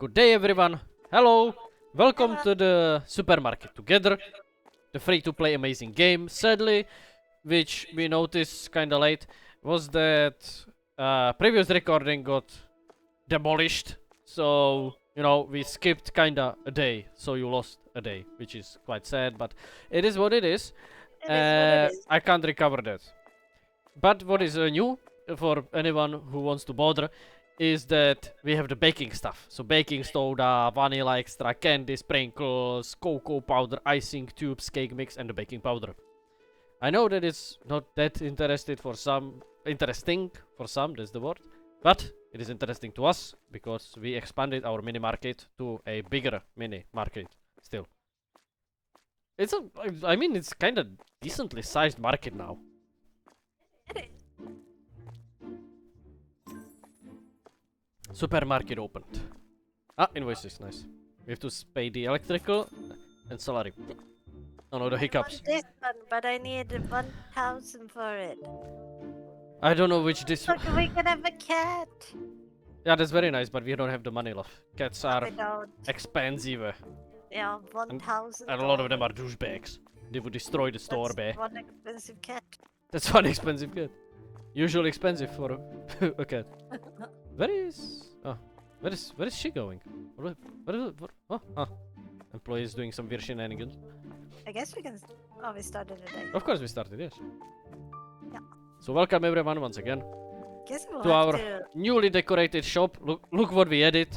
Good day, everyone. Hello. Welcome to the supermarket together. The free-to-play amazing game. Sadly, which we noticed kinda late, was that previous recording got demolished. So, you know, we skipped kinda a day. So you lost a day, which is quite sad, but it is what it is. I can't recover that. But what is new for anyone who wants to bother is that we have the baking stuff. So baking soda, vanilla extra, candy, sprinkles, cocoa powder, icing tubes, cake mix, and the baking powder. I know that it's not that interesting for some, that's the word. But it is interesting to us because we expanded our mini market to a bigger mini market still. I mean, it's kind of decently sized market now. Supermarket opened. Invoices, nice. We have to pay the electrical and salary. Oh no, the hiccups. I want this one, but I need 1,000 for it. I don't know which this one. Look, we can have a cat. Yeah, that's very nice, but we don't have the money left. Cats are We don't. expensive. Yeah, 1,000. And a lot of them are douchebags. They would destroy the store, That's bae. one expensive cat. That's one expensive cat. Usually expensive for a cat. Where is she going? Employees doing some weird shenanigans. I guess we can. Oh, we started today. Of course we started, yes. Yeah. So welcome everyone once again Guess we'll to have our to. newly decorated shop. Look what we added.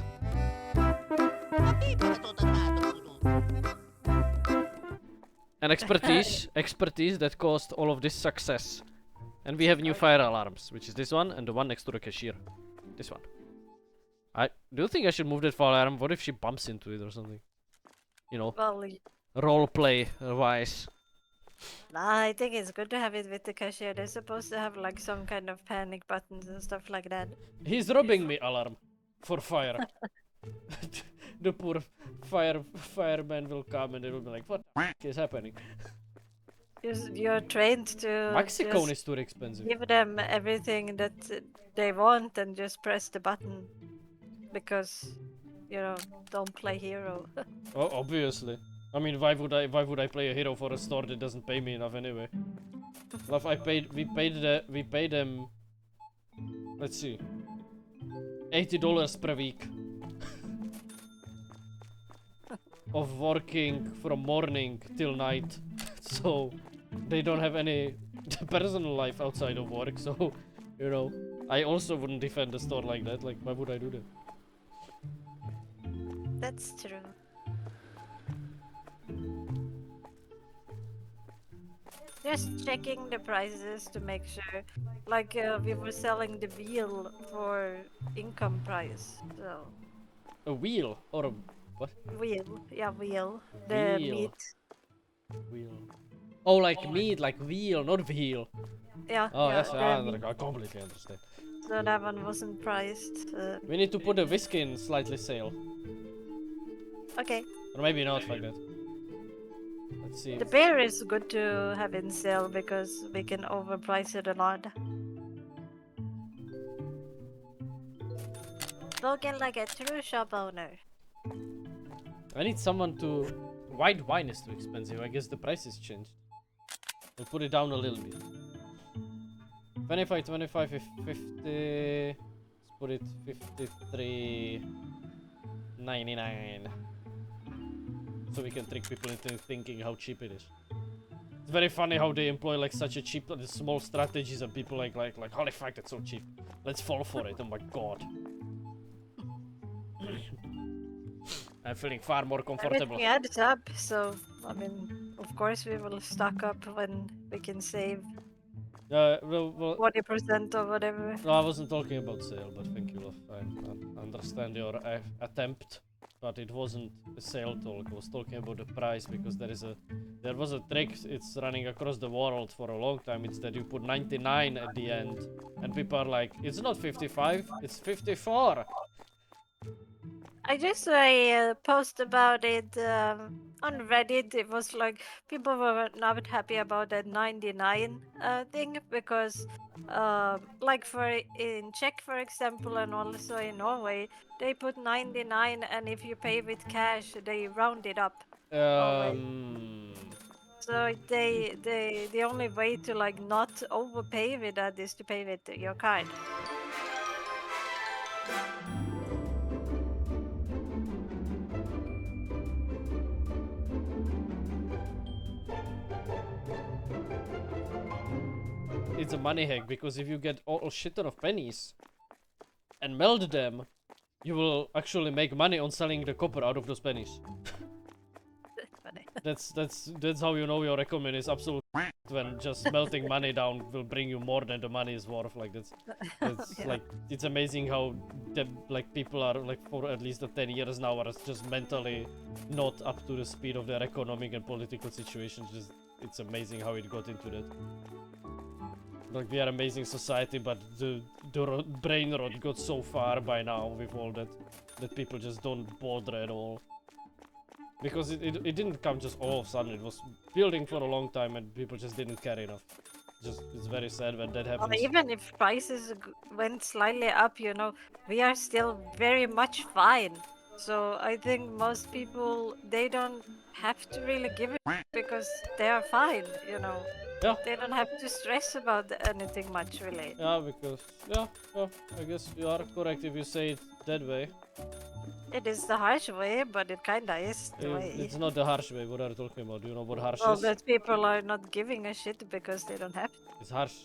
And expertise that caused all of this success. And we have new fire alarms, which is this one and the one next to the cashier. This one. I do think I should move that fire alarm. What if she bumps into it or something? You know, Well, roleplay wise. nah, I think it's good to have it with the cashier. They're supposed to have like some kind of panic buttons and stuff like that. He's robbing me alarm for fire. The poor fireman will come and they will be like, what the f is happening? You're trained to Mexico just is too expensive. give them everything that they want and just press the button. Because, you know, don't play hero. Oh, obviously. I mean, why would I play a hero for a store that doesn't pay me enough anyway? Love, we paid them, let's see, $80 per week of working from morning till night, so they don't have any personal life outside of work. So, you know, I also wouldn't defend a store like that. Like, why would I do that? That's true. Just checking the prices to make sure. Like, we were selling the wheel for income price. So, A wheel or a what? wheel. Yeah, wheel. The Wheel. meat. Wheel. Oh, like meat, like wheel, not wheel. Yeah. Oh, yeah, yes, the meat. I completely understand. So that one wasn't priced. We need to put the whiskey in slightly sale. Okay. Or maybe not like that. Let's see. The beer is good to have in sale because we can overprice it a lot. Spoken like a true shop owner. I need someone to... White wine is too expensive. I guess the price has changed. We'll put it down a little bit. 25, 25, 50... Let's put it 53.99. So we can trick people into thinking how cheap it is. It's very funny how they employ like such a cheap, small strategies and people like holy fuck, that's so cheap. Let's fall for it. Oh my god. I'm feeling far more comfortable. Everything adds up, so I mean, of course we will stock up when we can save Well, 40% or whatever. no, I wasn't talking about sale, but thank you, love. I understand your attempt, but it wasn't a sale talk. I was talking about the price because there was a trick. It's running across the world for a long time. It's that you put 99 at the end, and people are like, it's not 55, it's 54. I just saw a post about it on Reddit. It was like people were not happy about that 99 thing because, like in Czech, for example, and also in Norway, they put 99, and if you pay with cash, they round it up always. Um, So the only way to like not overpay with that is to pay with your card. it's a money hack because if you get a shit ton of pennies and melt them, you will actually make money on selling the copper out of those pennies. That's funny. That's how you know your economy is absolute when just melting money down will bring you more than the money is worth. Like that's Yeah. like it's amazing how like people are like for at least 10 years now are just mentally not up to the speed of their economic and political situation. Just it's amazing how it got into that. Like we are amazing society, but the brain rot got so far by now with all that people just don't bother at all. Because it didn't come just all of a sudden, it was building for a long time and people just didn't care enough. Just it's very sad when that Well, happens. even if prices went slightly up, we are still very much fine. So I think most people they don't have to really give it because they are fine. Yeah, They don't have to stress about anything much really. yeah, because yeah, well, I guess you are correct if you say it that way. It is the harsh way, but it kinda is the way. It's not the harsh way. What are you talking about? Do you know what harsh Well, is? that people are not giving a shit because they don't have to. It's harsh.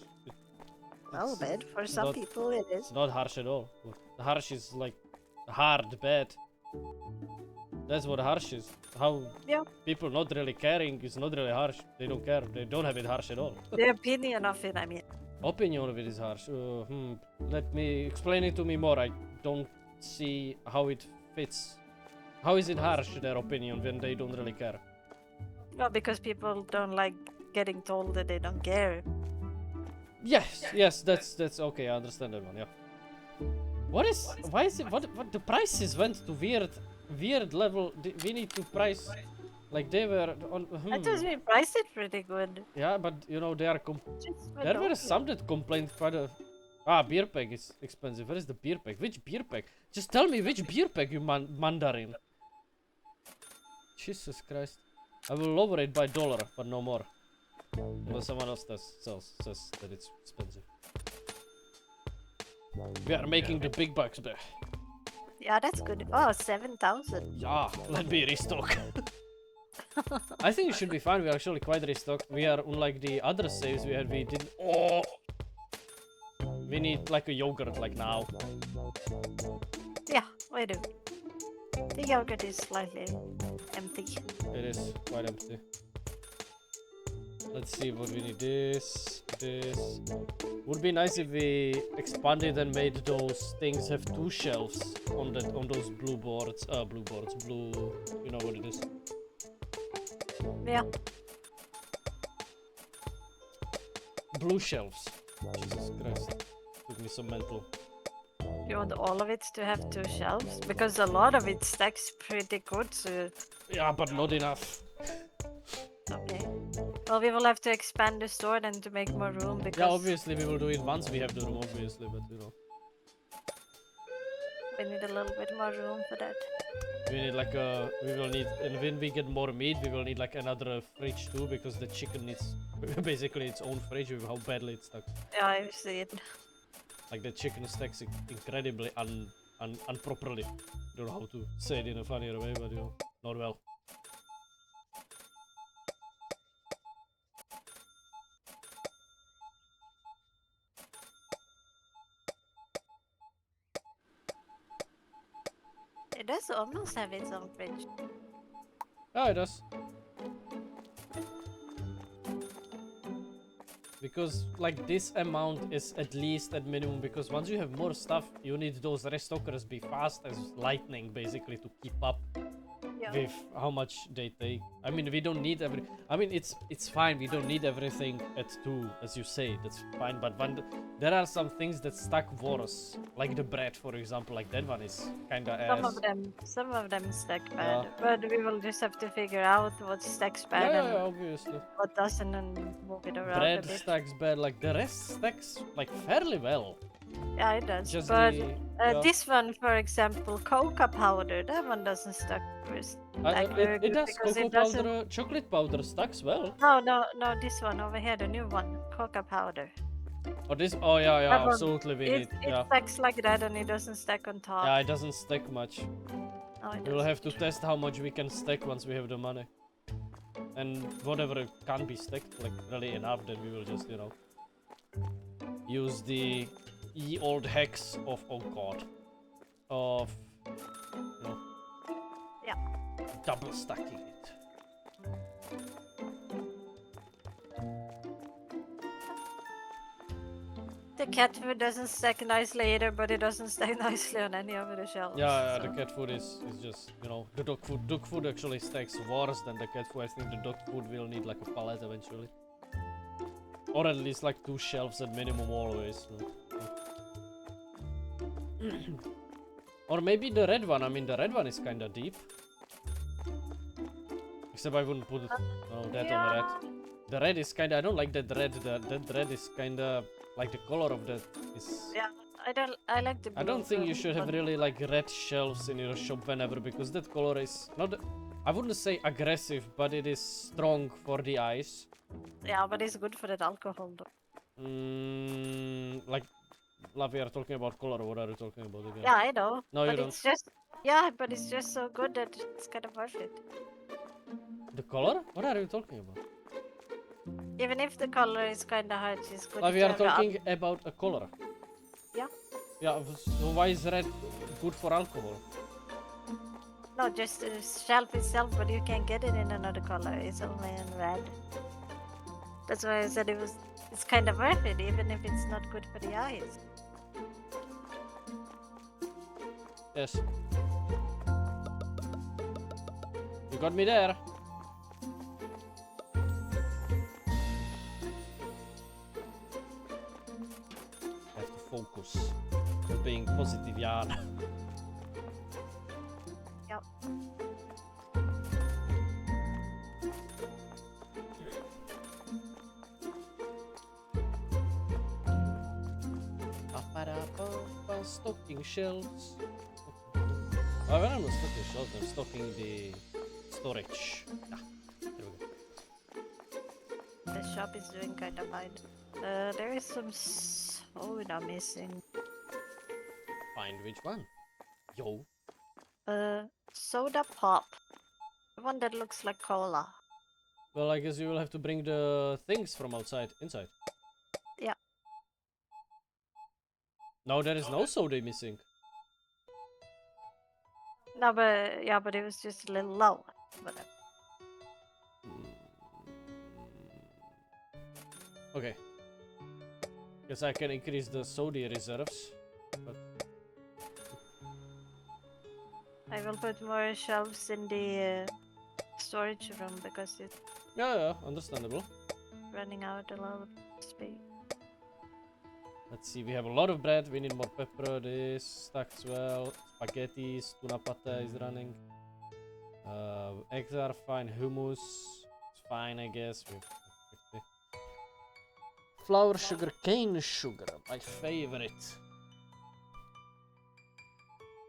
Well, It's, bad for it's some not. people it is. It's not harsh at all. The harsh is like hard, bad. That's what harsh is. How Yeah, people not really caring is not really harsh. They don't care. They don't have it harsh at all. the opinion of it, I mean. Opinion of it is harsh. Let me explain it to me more. I don't see how it fits. How is it harsh, their opinion, when they don't really care? Well, because people don't like getting told that they don't care. Yes, that's okay. I understand that one. Yeah. Why is it? What the prices went to weird level? We need to price like they were on. I thought we priced it pretty good. Yeah, but you know they are. Just went There were over. some that complained quite a. Ah, beer pack is expensive. Where is the beer pack? Which beer pack? Just tell me which beer pack you mandarin. Jesus Christ. I will lower it by $1, but no more. Unless someone else says that it's expensive. We are making the big bucks back. Yeah, that's good. Oh, 7,000. Yeah, let me restock. I think it should be fine. We're actually quite restocked. We are unlike the other saves we had. We did. Oh, we need like a yogurt like now. Yeah, we do. The yogurt is slightly empty. It is quite empty. Let's see what we need. This. Would be nice if we expanded and made those things have 2 shelves on those blue boards. Blue. You know what it is. Yeah. Blue shelves. Jesus Christ. Took me some mental. You want all of it to have 2 shelves? Because a lot of it stacks pretty good, so... Yeah, but not enough. Okay. Well, we will have to expand the store then to make more room because... Yeah, obviously we will do it once we have the room, obviously, but you know. We need a little bit more room for that. We need like we will need, and when we get more meat, we will need like another fridge too, because the chicken needs basically its own fridge with how badly it's stuck. Yeah, I see it. Like the chicken stacks incredibly unproperly. Don't know how to say it in a funnier way, but you know, not well. It does almost have its own fridge. Yeah, it does. Because like this amount is at least at minimum, because once you have more stuff, you need those restockers be fast as lightning basically to keep up. Yeah. with how much they take. I mean, we don't need every. I mean, it's fine. We don't need everything at 2, as you say. That's fine. But when there are some things that stack worse, like the bread, for example, like that one is kinda ass. Some of them stack Yeah. bad, but we will just have to figure out what stacks bad Yeah, and obviously. what doesn't, and move it around a Bread bit. stacks bad. Like the rest stacks like fairly well. Yeah, it does. Just But the yeah. this one, for example, cocoa powder, that one doesn't stack very It good does. because Cocoa it doesn't. powder, chocolate powder stacks well. No, this one over here, the new one, cocoa powder. Or this. Oh yeah, That one, absolutely. We it need. it Yeah, stacks like that and it doesn't stack on top. yeah. It doesn't stack much. No, it We will have to doesn't. test how much we can stack once we have the money. And whatever can't be stacked, like really enough, then we will just, use the ye old hacks of, oh god, of, you know, Yeah. double stacking it. The cat food doesn't stack nicely either, but it doesn't stack nicely on any of the shelves. Yeah, the so- cat food is just, the dog food. Dog food actually stacks worse than the cat food. I think the dog food will need like a pallet eventually. Or at least like 2 shelves at minimum always. Or maybe the red one. I mean, the red one is kinda deep. Except I wouldn't put that on red. The red is kinda. I don't like that red. That red is kinda like the color of that is. Yeah, I like the blue. I don't think you should have but- really like red shelves in your shop whenever, because that color is not. I wouldn't say aggressive, but it is strong for the eyes. Yeah, but it's good for that alcohol though. Like, we are talking about color. What are you talking about again? Yeah, I know. No, you but don't. it's just but it's just so good that it's kind of worth it. The color? What are you talking about? Even if the color is kind of hard, it's good. We to are have the talking about a color. Yeah. Yeah, so why is red good for alcohol? No, just the shelf itself, but you can't get it in another color. It's only in red. That's why I said it's kind of worth it, even if it's not good for the eyes. Yes. You got me there. I have to focus on being positive, Jan. Yep. Stocking shelves. Oh, when I'm not stocking shelves, I'm stocking the storage. Yeah, there we go. The shop is doing kind of fine. There is some soda missing. Find which one? Yo. Soda pop. The one that looks like cola. Well, I guess you will have to bring the things from outside, inside. Yeah. No, there is no soda missing. No, but it was just a little low. Whatever. Okay. Guess I can increase the soda reserves. But I will put more shelves in the storage room because it's yeah, understandable. running out a lot of space. Let's see, we have a lot of bread, we need more pepper, this stacks well, spaghettis, tuna pate is running. Eggs are fine, hummus, it's fine I guess. Flour, sugar, cane sugar, my favorite.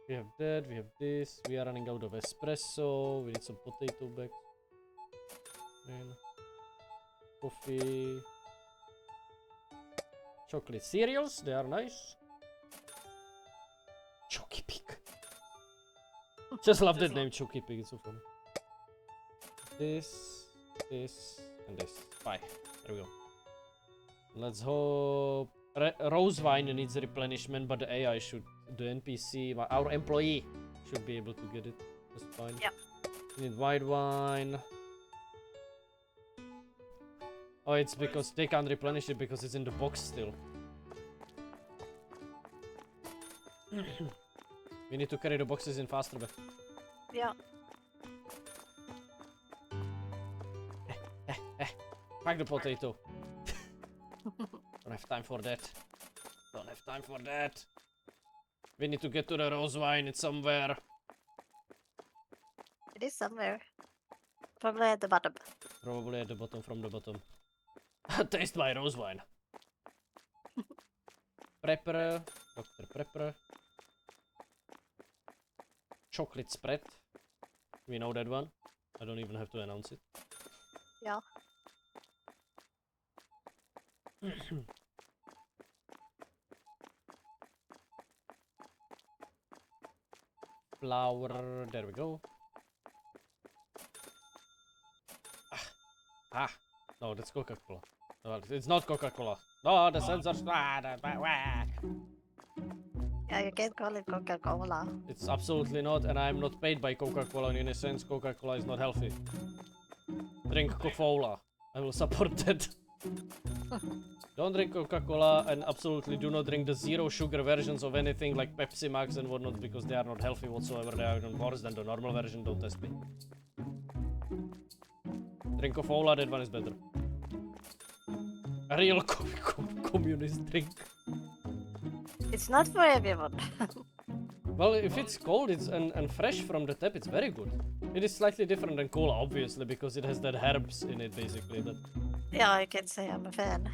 We have that, we have this, we are running out of espresso, we need some potato bags. Then coffee. Chocolate cereals, they are nice. Chocky Pig. Just love that name, Chocky Pig, it's so funny. This, and this. Bye. There we go. Let's hope. Rose wine needs replenishment, but the AI should. The NPC, our employee, should be able to get it. That's fine. Yep. We need white wine. Oh, it's because they can't replenish it because it's in the box still. We need to carry the boxes in faster. Yeah. Fuck the potato. Don't have time for that. Don't have time for that. We need to get to the rose wine. It's somewhere. It is somewhere. Probably at the bottom. Probably at the bottom from the bottom. Taste my rose wine. Prepper. Dr. Prepper. Chocolate spread. We know that one. I don't even have to announce it. Yeah. Flour. There we go. Ah. No, that's Coca-Cola. No, it's not Coca-Cola. No, the sensors. Yeah, you can't call it Coca-Cola. It's absolutely not, and I'm not paid by Coca-Cola. In a sense, Coca-Cola is not healthy. Drink Coca-Cola. I will support that. Don't drink Coca-Cola, and absolutely do not drink the zero sugar versions of anything like Pepsi Max and whatnot, because they are not healthy whatsoever. They are even worse than the normal version. Don't test me. Drink Coca-Cola, that one is better. A real communist drink. It's not for everyone. Well, if it's cold and fresh from the tap, it's very good. It is slightly different than cola, obviously, because it has that herbs in it, basically. But Yeah, I can say I'm a fan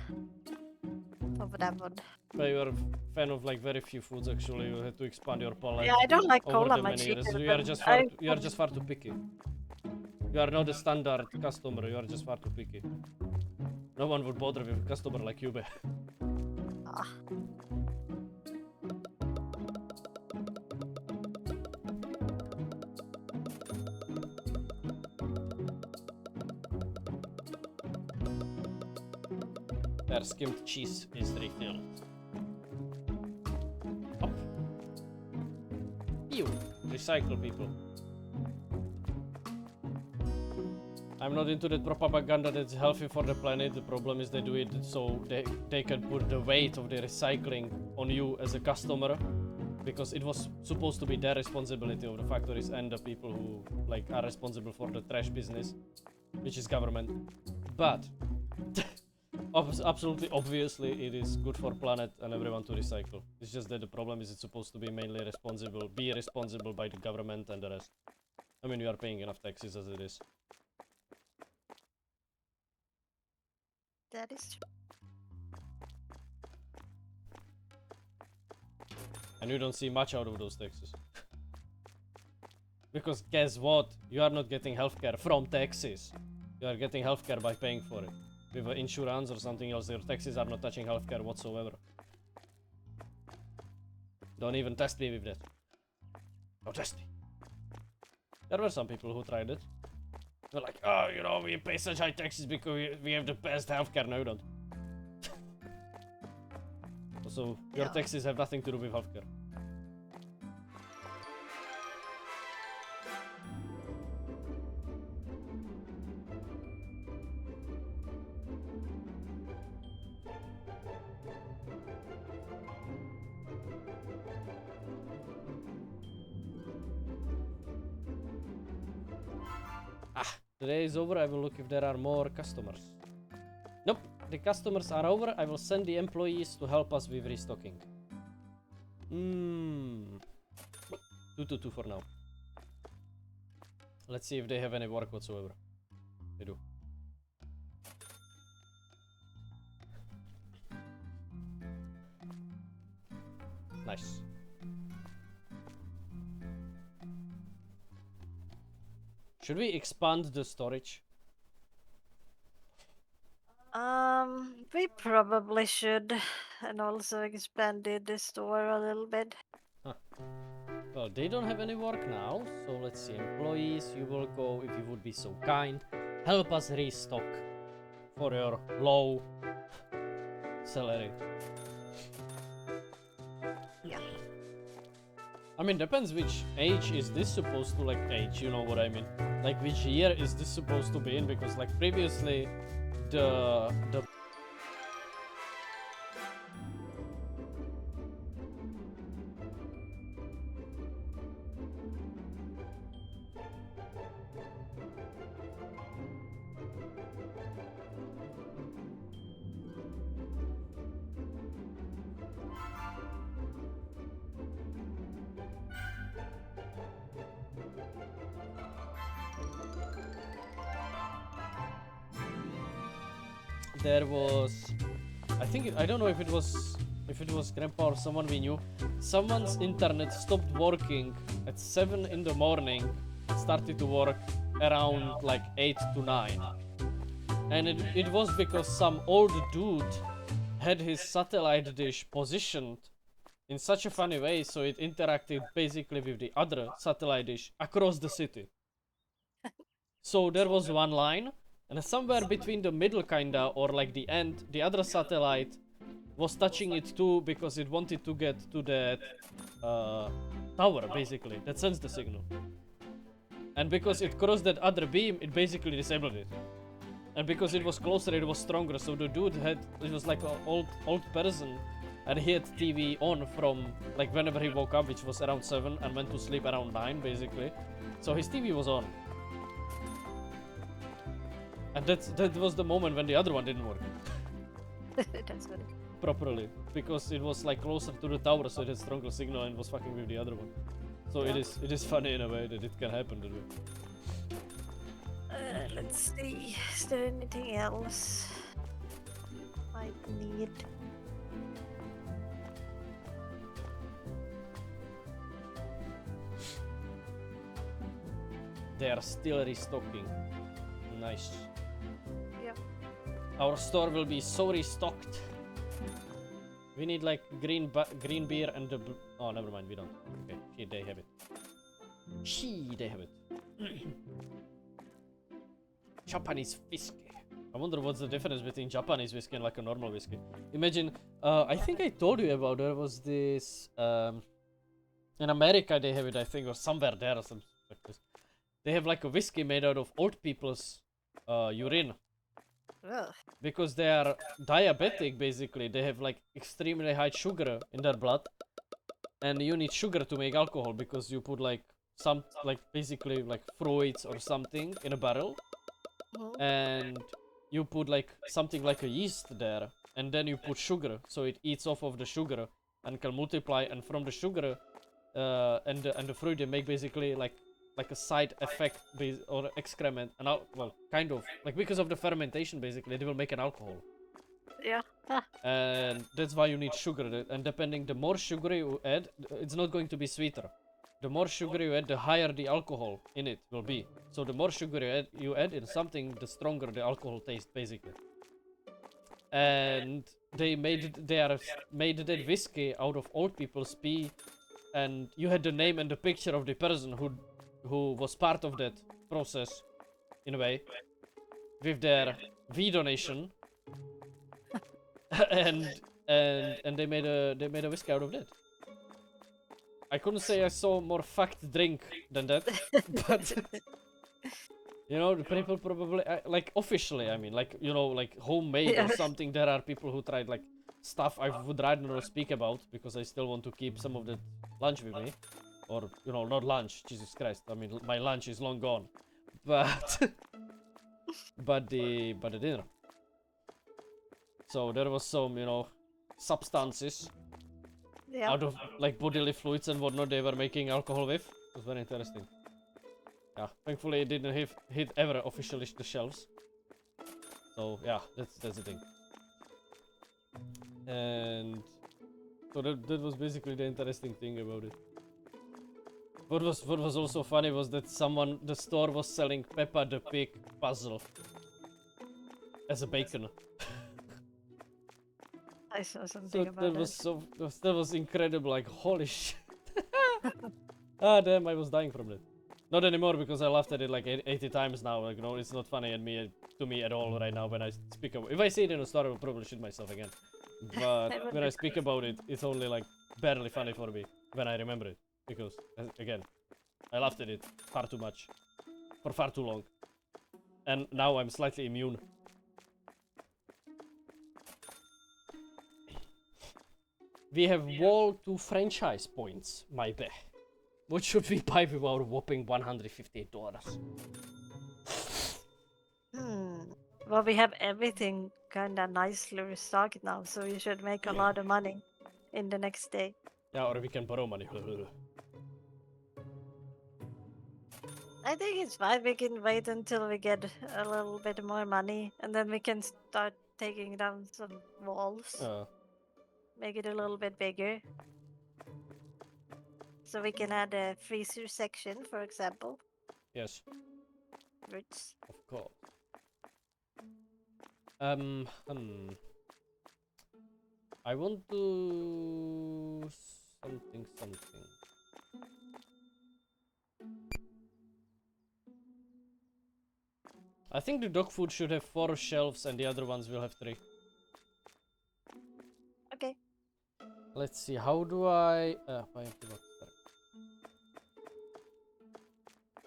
of that one. well, you are a fan of like very few foods. Actually, you had to expand your palate. Yeah, I don't like over cola the much many years. either, You are but just I- you are just far too picky. You are not a standard customer. You are just far too picky. No one would bother with a customer like you, babe. Ah. Their skimmed cheese is refilled. Up. Ew. Recycle, people. I'm not into that propaganda that's healthy for the planet. The problem is they do it so they can put the weight of the recycling on you as a customer, because it was supposed to be their responsibility of the factories and the people who like are responsible for the trash business, which is government. But absolutely obviously it is good for planet and everyone to recycle. It's just that the problem is it's supposed to be mainly be responsible by the government and the rest. I mean, you are paying enough taxes as it is. That is true. And you don't see much out of those taxes. Because guess what? You are not getting healthcare from taxes. You are getting healthcare by paying for it. With insurance or something else, your taxes are not touching healthcare whatsoever. Don't even test me with that. Don't test me. There were some people who tried it. They're like, oh, you know, we pay such high taxes because we have the best healthcare. No, you don't. So your Yeah. taxes have nothing to do with healthcare. The day is over. I will look if there are more customers. Nope, the customers are over. I will send the employees to help us with restocking. 2 for now. Let's see if they have any work whatsoever. They do. Nice. Should we expand the storage? We probably should, and also expanded the store a little bit. Well, they don't have any work now, so let's see. Employees, you will go, if you would be so kind. Help us restock for your low salary. Yeah. I mean, depends which age is this supposed to, like, age, you know what I mean? Like, which year is this supposed to be in? Because, like, previously, the there was, I don't know if it was grandpa or someone we knew. Someone's internet stopped working at 7 in the morning, started to work around like 8 to 9. And it was because some old dude had his satellite dish positioned in such a funny way so it interacted basically with the other satellite dish across the city. So there was one line, and somewhere between the middle kinda or like the end, the other satellite was touching it too because it wanted to get to that tower basically that sends the signal. And because it crossed that other beam, it basically disabled it. And because it was closer, it was stronger. So the dude it was like an old person, and he had TV on from like whenever he woke up, which was around 7, and went to sleep around 9 basically. So his TV was on. And that was the moment when the other one didn't work That's funny. properly, because it was like closer to the tower, so it had stronger signal and was fucking with the other one. So Yeah. it is funny in a way that it can happen that way. Let's see. Is there anything else I need? They are still restocking. Nice. Yep. Our store will be so restocked. We need like green beer and the oh, never mind, we don't. Okay, shit, they have it. They have it. Japanese whiskey. I wonder what's the difference between Japanese whiskey and like a normal whiskey. Imagine, I think I told you about there was this in America they have it, I think, or somewhere there or something like this. They have like a whiskey made out of old people's urine. Ugh. Because they are diabetic basically. They have like extremely high sugar in their blood. And you need sugar to make alcohol because you put like some like basically like fruits or something in a barrel. Mhm. And you put like something like a yeast there. And then you put sugar. So it eats off of the sugar and can multiply. And from the sugar and the fruit they make basically like a side effect or excrement, and well, kind of like because of the fermentation basically they will make an alcohol. Yeah. And that's why you need sugar, and depending the more sugar you add, it's not going to be sweeter. The more sugar you add, the higher the alcohol in it will be. So the more sugar you add in something, the stronger the alcohol tastes basically. And they made that whiskey out of old people's pee, and you had the name and the picture of the person who was part of that process, in a way, with their V donation, and they made a whiskey out of that. I couldn't say I saw more fucked drink than that, but you know, the people probably like officially. I mean, like you know, like homemade or something. There are people who tried like stuff I would rather not speak about because I still want to keep some of that lunch with me. Or, you know, not lunch, Jesus Christ. I mean, my lunch is long gone. But, but the dinner. So there was some, you know, substances Yeah. out of, like, bodily fluids and whatnot they were making alcohol with. It was very interesting. Yeah, thankfully it didn't hit ever officially the shelves. So, yeah, that's the thing. And so that was basically the interesting thing about it. What was also funny was that the store was selling Peppa the Pig puzzle as a bacon. I saw something So about that was incredible, like holy shit. Ah damn, I was dying from that. Not anymore because I laughed at it like 80 times now, like no, it's not funny to me at all right now when I speak about it. If I see it in a store I will probably shit myself again. But It would when be I speak about it, it's only like barely funny for me when I remember it. Because, again, I laughed at it far too much. For far too long. And now I'm slightly immune. We have wall to franchise points, my bad. What should we buy with our whopping $158? Well, we have everything kind of nicely restocked now, so we should make a lot of money in the next day. Yeah, or we can borrow money. I think it's fine. We can wait until we get a little bit more money, and then we can start taking down some walls. Uh, Make it a little bit bigger. So we can add a freezer section, for example. yes, Roots. of course. Hmm. I want to something. I think the dog food should have 4 shelves and the other ones will have 3. Okay. Let's see, how do I...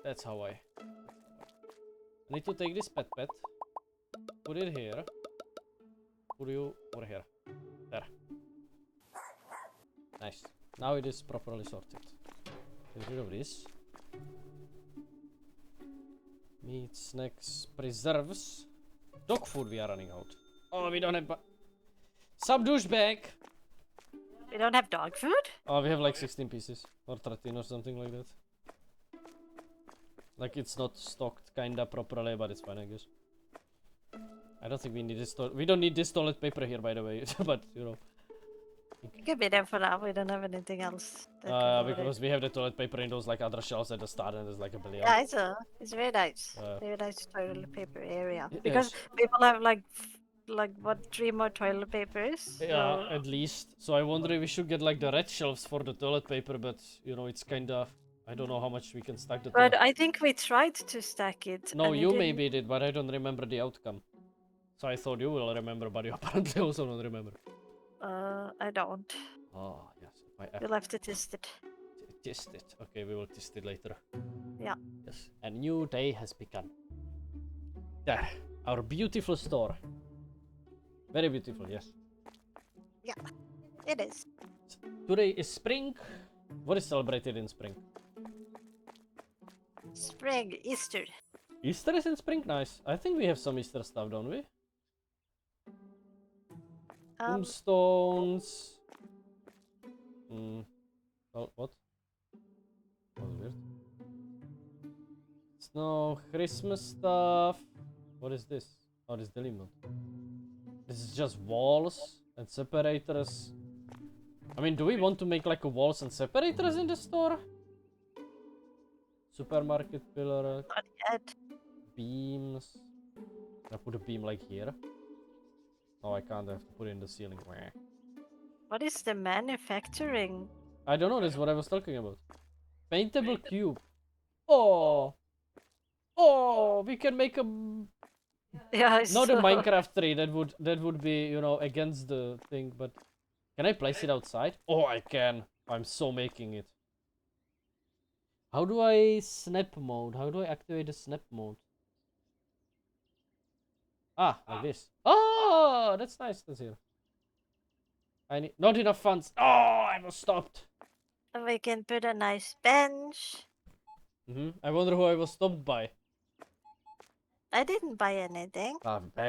That's how I need to take this pet, put it here, put you over here. There. Nice. Now it is properly sorted. Get rid of this. Meat, snacks, preserves. Dog food we are running out. Oh, we don't have... Sub douchebag! We don't have dog food? Oh, we have like 16 pieces. Or 13 or something like that. Like it's not stocked kinda properly, but it's fine, I guess. I don't think we need this we don't need this toilet paper here, by the way. But, you know. It could be there for now. We don't have anything else. That can go with it. Because we have the toilet paper in those like other shelves at the start and there's like a billion. Yeah, it's very nice. Very nice toilet paper area. Because people have like what, 3 more toilet papers? Yeah, at least. So I wonder if we should get like the red shelves for the toilet paper, but you know, it's kinda... I don't know how much we can stack the But I think we tried to stack it. No, and it you didn't- maybe did, but I don't remember the outcome. So I thought you will remember, but you apparently also don't remember. I don't. Oh, yes. You'll have to test it. Test it. Okay, we will test it later. Yeah. Yes. A new day has begun. There. Our beautiful store. Very beautiful, yes. Yeah, it is. Today is spring. What is celebrated in spring? Spring, Easter. Easter is in spring? Nice. I think we have some Easter stuff, don't we? Tombstones. Well, what? That was weird. Snow, Christmas stuff. What is this? Oh, this is daily mode. This is just walls and separators. I mean, do we want to make like a walls and separators in the store? Supermarket pillar. Not yet. Beams. Can I put a beam like here? Oh, I can't. I have to put it in the ceiling. What is the manufacturing? I don't know. That's what I was talking about. Paintable cube. Oh. Oh, we can make a... Yeah, Not a Minecraft tree. That would be, you know, against the thing. But can I place it outside? Oh, I can. I'm so making it. How do I snap mode? How do I activate the snap mode? Ah, like this. Oh, that's nice. That's here. I need not enough funds. Oh, I was stopped. We can put a nice bench. I wonder who I was stopped by. I didn't buy anything.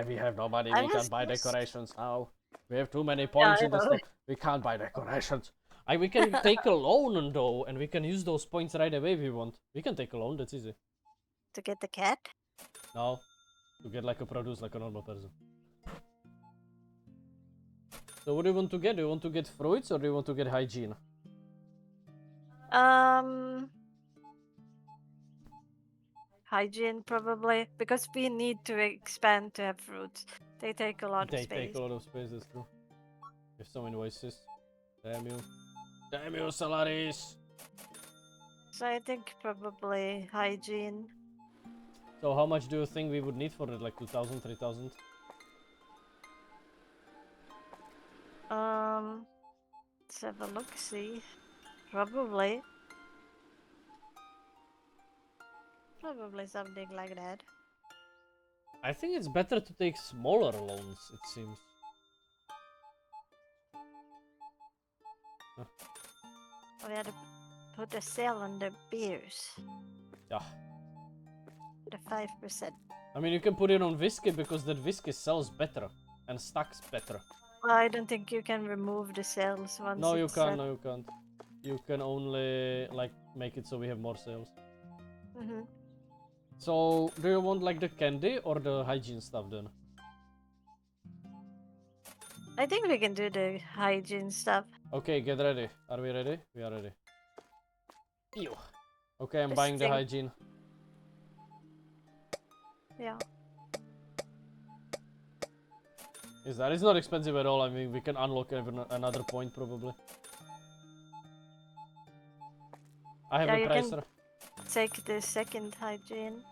We have no money. I We was can't buy just- decorations now. We have too many points I in the know. store. We can't buy decorations. We can take a loan though, and we can use those points right away if we want. We can take a loan. That's easy. To get the cat? No, to get like a produce like a normal person. So what do you want to get? Do you want to get fruits or do you want to get hygiene? Hygiene probably, because we need to expand to have fruits. They take a lot of They space. take a lot of space, that's true. We have so many voices. Damn you. Damn you, salaries! So I think probably hygiene. So how much do you think we would need for it? Like 2,000, 3,000? Let's have a look, see. Probably something like that. I think it's better to take smaller loans, it seems. We had to put a sale on the beers. Yeah. The 5%. I mean, you can put it on whiskey because that whiskey sells better and stacks better. Well, I don't think you can remove the sales once No, you it's can't. set. No, you can't. You can only like make it so we have more sales. So, do you want like the candy or the hygiene stuff then? I think we can do the hygiene stuff. Okay, get ready. Are we ready? We are ready. Ew. Okay, I'm Just buying the think. hygiene. Yeah. Is that? It's not expensive at all. I mean, we can unlock another point probably. I have Yeah, a you can pricer. take the second hygiene.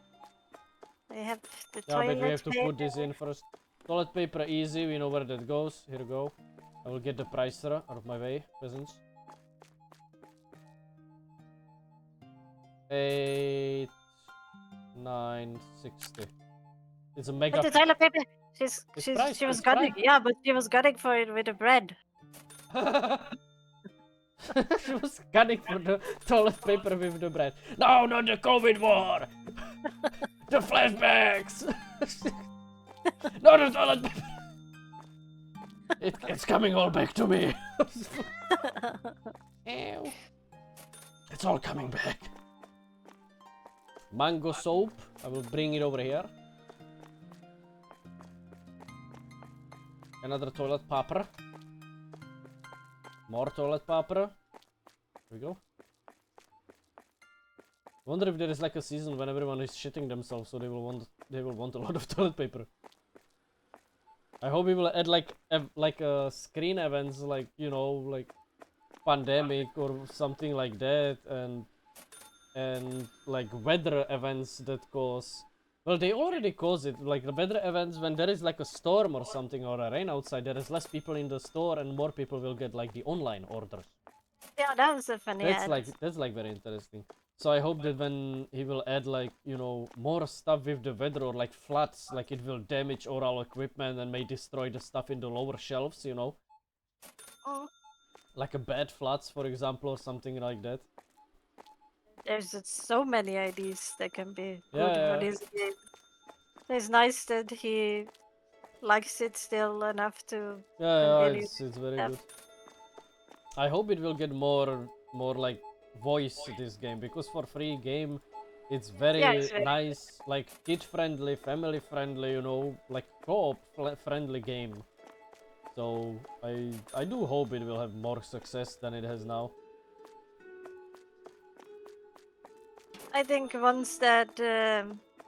I have the Yeah, but we toilet have to put paper. this in first. Toilet paper easy. We know where that goes. Here we go. I will get the pricer out of my way, peasants. 8, 9, 60. It's a But mega. the toilet paper, It's priced. she was It's gunning. priced. Yeah, but she was gunning for it with the bread. She was scanning for the toilet paper with the bread. No, not the COVID war! The flashbacks! No, the toilet paper! It's coming all back to me. Ew. It's all coming back. Mango soap. I will bring it over here. Another toilet paper. More toilet paper. Here we go. Wonder if there is like a season when everyone is shitting themselves, so they will want a lot of toilet paper. I hope we will add like screen events, like, you know, like pandemic or something like that, and like weather events that cause. Well, they already cause it. Like the weather events, when there is like a storm or something or a rain outside, there is less people in the store and more people will get like the online orders. Yeah, that was a funny ad. That's like very interesting. So I hope that when he will add like, you know, more stuff with the weather or like floods, like it will damage all our equipment and may destroy the stuff in the lower shelves, you know. Mm. Like a bad floods, for example, or something like that. There's just so many ideas that can be good for Yeah, this game. It's nice that he likes it still enough to yeah, continue. it's very Yep. good. I hope it will get more like voice this game, because for free game it's Yeah, very it's very nice, like kid friendly, family friendly, you know, like co-op friendly game. So I do hope it will have more success than it has now. I think once that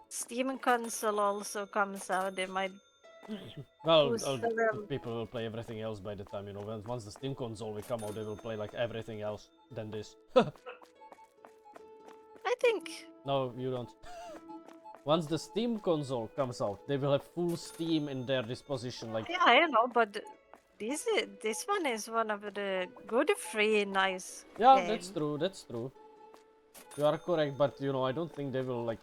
Steam console also comes out, they might Well, boost a little. people will play everything else by the time, you know. Once the Steam console will come out, they will play like everything else than this. I think. No, you don't. Once the Steam console comes out, they will have full Steam in their disposition. Like, Yeah, I know, but this one is one of the good free nice yeah, that's games. true. That's true. You are correct, but you know, I don't think they will like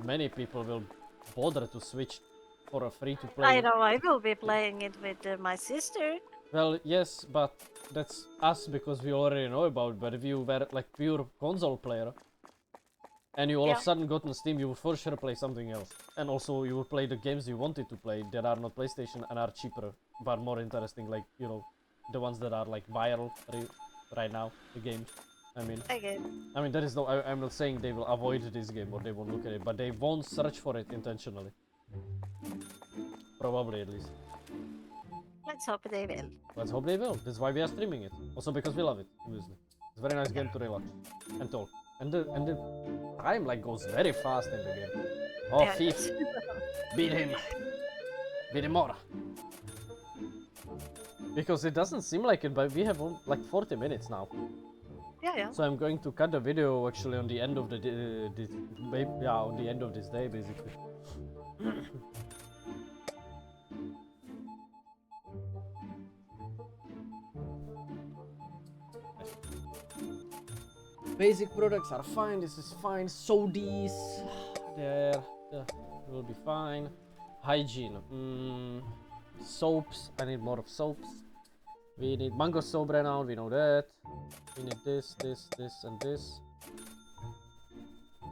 many people will bother to switch for a free to play. I know I will be playing it with my sister. Well, yes, but that's us because we already know about it. But if you were like pure console player and you all of Yeah, a sudden got on Steam, you would for sure play something else. And also you would play the games you wanted to play that are not PlayStation and are cheaper but more interesting, like, you know, the ones that are like viral right now, the games. again. I mean, there is no. I'm not saying they will avoid this game or they won't look at it, but they won't search for it intentionally. Probably, at least. Let's hope they will. Let's hope they will. That's why we are streaming it. Also because we love it, obviously. It's a very nice game to relax and talk. And the time like goes very fast in the game. Oh, Yeah, thief! Beat him! Beat him more! Because it doesn't seem like it, but we have like 40 minutes now. yeah. So I'm going to cut the video actually on the end of the on the end of this day, basically. Basic products are fine. This is fine. Sodies, there, yeah, will be fine. Hygiene, soaps. I need more of soaps. We need mango soap right now. We know that. We need this, and this.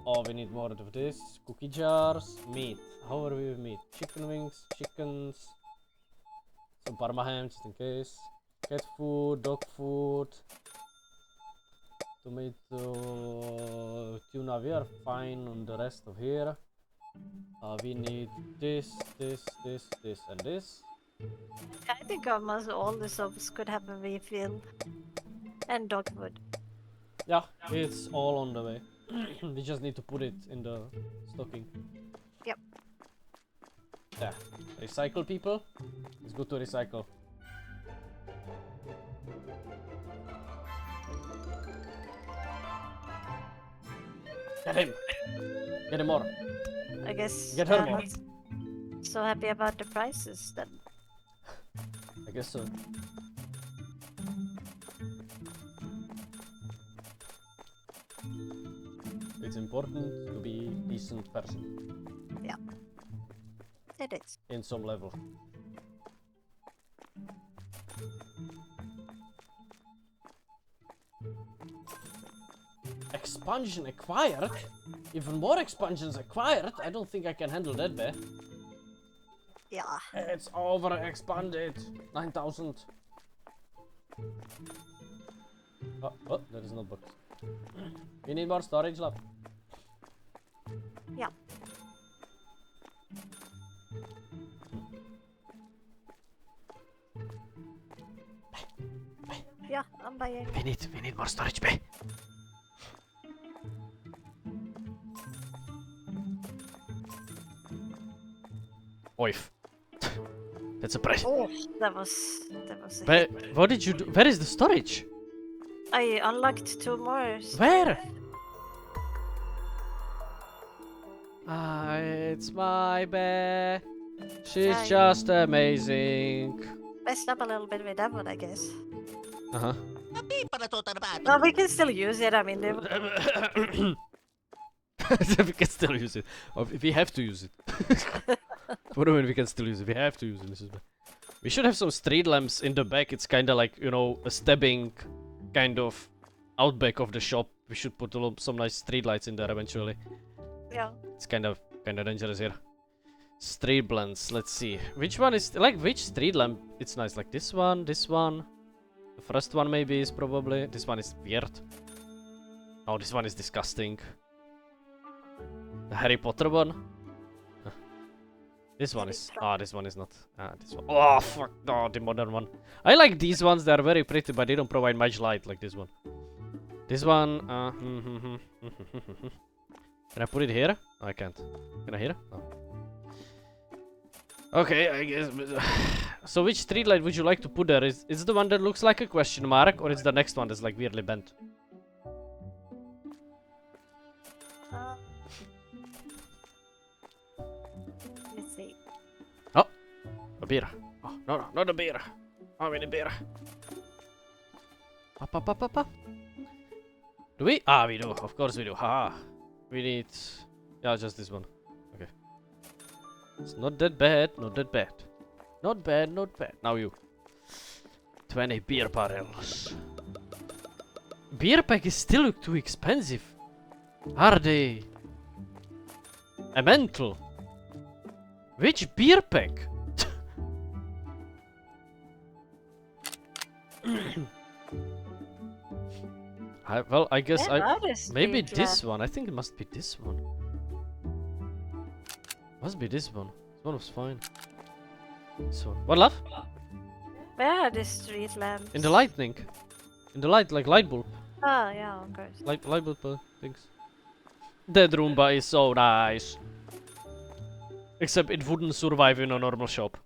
Oh, we need more of this. Cookie jars. Meat. How are we with meat? Chicken wings, chickens. Some parma ham, just in case. Cat food, dog food. Tomato, tuna, we are fine on the rest of here. We need this, and this. I think almost all the soaps could have a refill. And dogwood. Yeah, it's all on the way. We just need to put it in the stocking. Yep. Yeah. Recycle, people. It's good to recycle. Get him! Get him more! I guess Get her they're more. not so happy about the prices then. I guess so. It's important to be decent person It is. in some level. Expansion acquired? Even more expansions acquired? I don't think I can handle that, bear. Yeah. It's over expanded. 9,000. Oh, there is no box. We need more storage, love. Yeah. Yeah, I'm buying. We need more storage, babe. Oif. That's a price. Oh, that was a But hit. what did you do? Where is the storage? I unlocked 2 more. Where? Ah, it's my bear. She's Hi. just amazing. Messed up a little bit with that one, I guess. Uh-huh. No, we can still use it. I mean, they We can still use it. Or we have to use it. What do you mean we can still use it? We have to use it. Mrs. Bear. We should have some street lamps in the back. It's kind of like, you know, a stabbing kind of outback of the shop. We should put some nice street lights in there eventually. yeah. It's kind of dangerous here. Street blends. Let's see. Which one is like which street lamp? It's nice. Like this one, this one. The first one maybe is probably. This one is weird. Oh, this one is disgusting. The Harry Potter one. Huh. This one is. Ah, this one is not. Ah, this one. Oh fuck! No, the modern one. I like these ones. They are very pretty, but they don't provide much light like this one. This one. Can I put it here? No, I can't. Can I here? No. Okay, I guess. So which street light would you like to put there? Is the one that looks like a question mark, or is the next one that's like weirdly bent? Let's see. A beer. Oh, no, not a beer. How many beer? Up. Do we? Ah, we do. Of course we do. Haha. We need... Yeah, just this one. Okay. It's not that bad. Not that bad. Not bad, not bad. Now you. 20 beer barrels. Beer pack is still too expensive. Are they? A mental. Which beer pack? Well, I guess maybe this one. I think it must be this one. Must be this one. This one was fine. This one. What, love? Where are the street lamps? In the lightning. In the light, like light bulb. Oh, yeah, of course. Light bulb things. That Roomba is so nice. Except it wouldn't survive in a normal shop.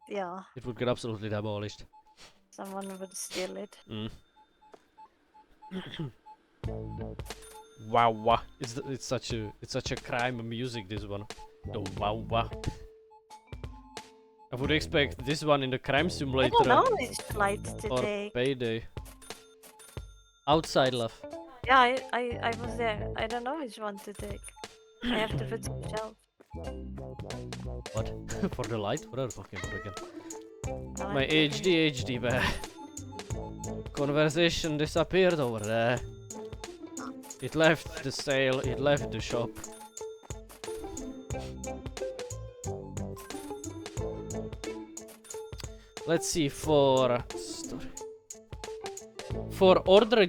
Yeah, It would get absolutely demolished. someone would steal it. Mm. Wow. It's such a crime music, this one. The wow. I would expect this one in the crime I simulator don't know which flight to or take. Payday. Outside, love. Yeah, I was there. I don't know which one to take. I have to put some shelf. What? For the light? What are you talking about again? No, My I'm joking. HD bear. Conversation disappeared over there. It left the sale, it left the shop. Let's see, for order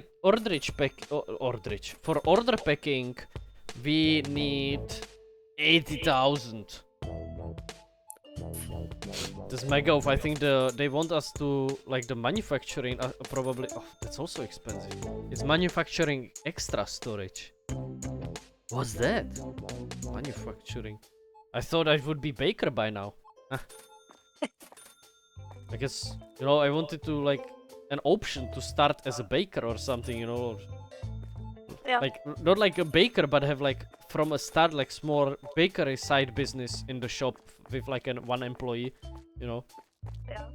packing, we need 80,000. this mega off. I think they want us to like the manufacturing probably. Oh, that's also expensive. It's manufacturing extra storage. What's that? Manufacturing. I thought I would be baker by now. I guess, you know, I wanted to like an option to start as a baker or something, you know. Yeah. Like not like a baker, but have like from a start like small bakery side business in the shop with like one employee, you know. Yeah.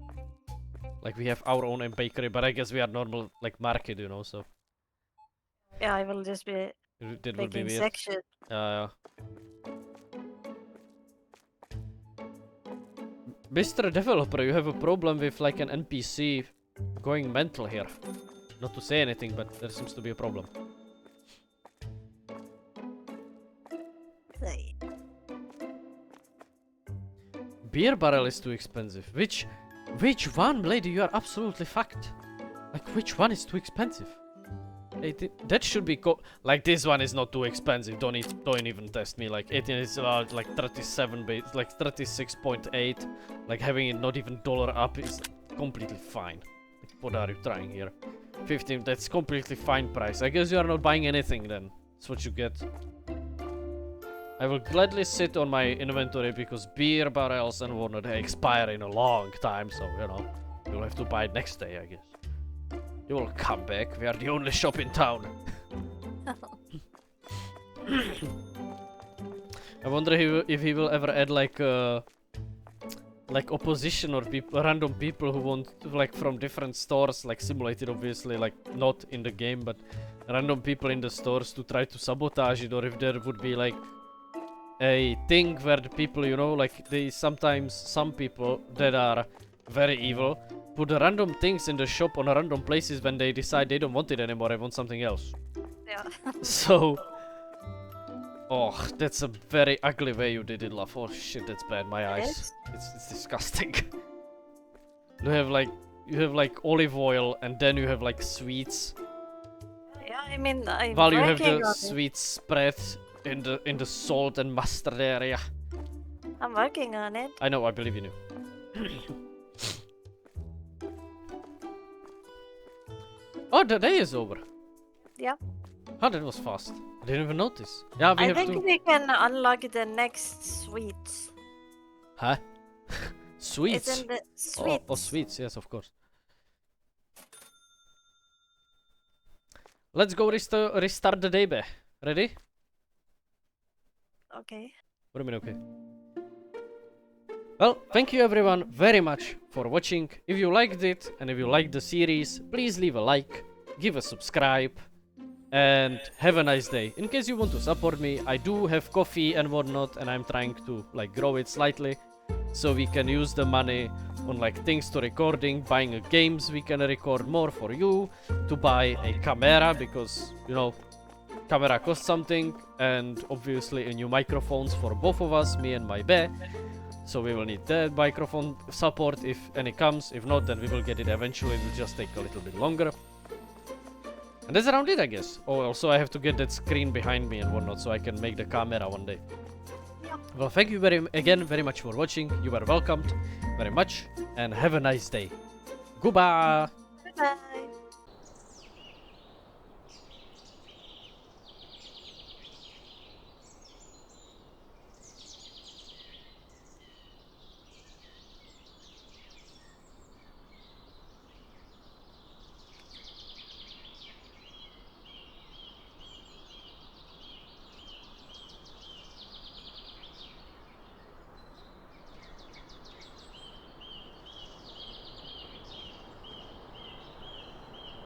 Like we have our own bakery, but I guess we are normal like market, you know. So Yeah, I will just be that would be making weird. section. Mr. Developer, you have a problem with like an NPC going mental here. Not to say anything, but there seems to be a problem. Say. Beer barrel is too expensive. Which one, lady? You are absolutely fucked. Like, which one is too expensive? That should be like this one is not too expensive. Don't even test me. Like 18 is about like 37 base, like 36.8. Like having it not even dollar up is completely fine. Like, what are you trying here? 15. That's completely fine price. I guess you are not buying anything then. That's what you get. I will gladly sit on my inventory because beer barrels and whatnot they expire in a long time. So you know you'll have to buy it next day, I guess. You will come back. We are the only shop in town. I wonder if he will ever add like opposition or random people who want like from different stores, like simulated obviously, like not in the game, but random people in the stores to try to sabotage it, or if there would be like a thing where the people, you know, like sometimes some people that are very evil put random things in the shop on random places when they decide they don't want it anymore, they want something else. Yeah. So, oh, that's a very ugly way you did it, love. Oh shit, that's bad. My eyes. It's disgusting. you have like olive oil, and then you have like sweets. Yeah, I mean, I'm While you have working the on sweet spread in the salt and mustard area. I'm working on it. I know, I believe in you. Oh, the day is over. Yeah. Oh, that was fast. I didn't even notice. Yeah, we I have think to. we can unlock the next sweets. Huh? Sweets? It's in the sweets. Oh, sweets, yes, of course. Let's go restart the day, bae. Ready? Okay. What do you mean, okay? Well, thank you everyone very much for watching. If you liked it and if you liked the series, please leave a like, give a subscribe, and have a nice day. In case you want to support me, I do have coffee and whatnot, and I'm trying to like grow it slightly, so we can use the money on like things to recording, buying games we can record more for you, to buy a camera because, you know, camera costs something, and obviously a new microphones for both of us, me and my bear. So we will need that microphone support if any comes. If not, then we will get it eventually. It will just take a little bit longer. And that's around it, I guess. Oh, also I have to get that screen behind me and whatnot so I can make the camera one day. Yeah. Well, thank you very much for watching. You are welcomed very much, and have a nice day. Goodbye. Bye.